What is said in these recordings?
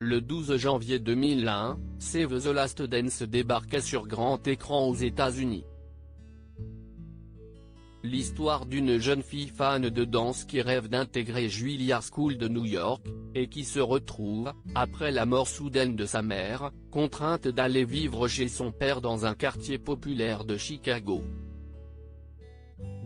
Le 12 janvier 2001, Save the Last Dance débarquait sur grand écran aux États-Unis. L'histoire d'une jeune fille fan de danse qui rêve d'intégrer Juilliard School de New York, et qui se retrouve, après la mort soudaine de sa mère, contrainte d'aller vivre chez son père dans un quartier populaire de Chicago.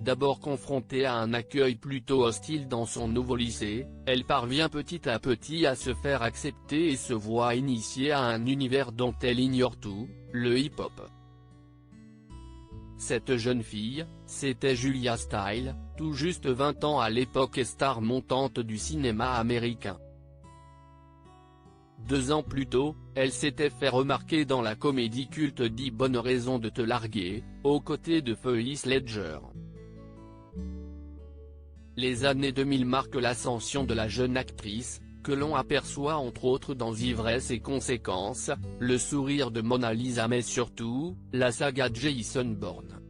D'abord confrontée à un accueil plutôt hostile dans son nouveau lycée, elle parvient petit à petit à se faire accepter et se voit initiée à un univers dont elle ignore tout, le hip-hop. Cette jeune fille, c'était Julia Stiles, tout juste 20 ans à l'époque et star montante du cinéma américain. 2 ans plus tôt, elle s'était fait remarquer dans la comédie culte 10 bonnes raisons de te larguer, aux côtés de Heath Ledger. Les années 2000 marquent l'ascension de la jeune actrice, que l'on aperçoit entre autres dans Ivresse et Conséquences, Le sourire de Mona Lisa mais surtout, la saga Jason Bourne.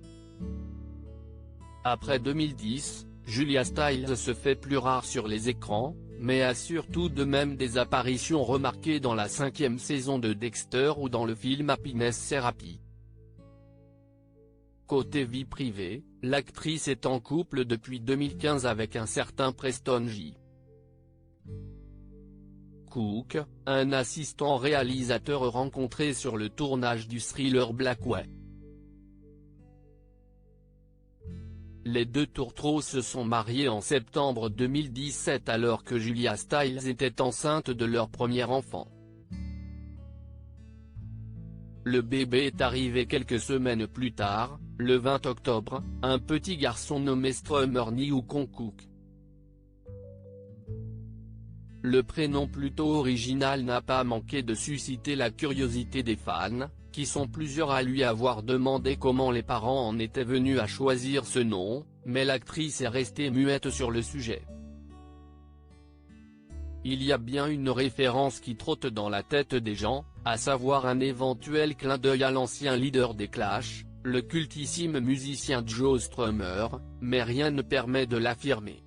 Après 2010, Julia Stiles se fait plus rare sur les écrans, mais a surtout de même des apparitions remarquées dans la 5e saison de Dexter ou dans le film Happiness Therapy. Côté vie privée, l'actrice est en couple depuis 2015 avec un certain Preston J. Cook, un assistant réalisateur rencontré sur le tournage du thriller Blackway. Les deux tourtereaux se sont mariés en septembre 2017 alors que Julia Stiles était enceinte de leur premier enfant. Le bébé est arrivé quelques semaines plus tard, le 20 octobre, un petit garçon nommé Strummer Newcomb-Cook. Le prénom plutôt original n'a pas manqué de susciter la curiosité des fans, qui sont plusieurs à lui avoir demandé comment les parents en étaient venus à choisir ce nom, mais l'actrice est restée muette sur le sujet. Il y a bien une référence qui trotte dans la tête des gens, à savoir un éventuel clin d'œil à l'ancien leader des Clash, le cultissime musicien Joe Strummer, mais rien ne permet de l'affirmer.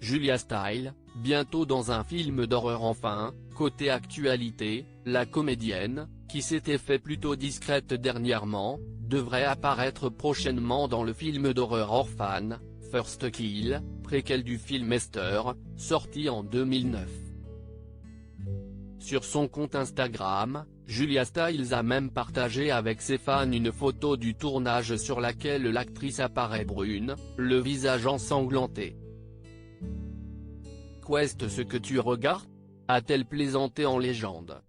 Julia Stiles, bientôt dans un film d'horreur enfin, côté actualité, la comédienne, qui s'était fait plutôt discrète dernièrement, devrait apparaître prochainement dans le film d'horreur Orphan, First Kill, préquel du film Esther, sorti en 2009. Sur son compte Instagram, Julia Stiles a même partagé avec ses fans une photo du tournage sur laquelle l'actrice apparaît brune, le visage ensanglanté. Qu'est-ce que tu regardes ? A-t-elle plaisanté en légende.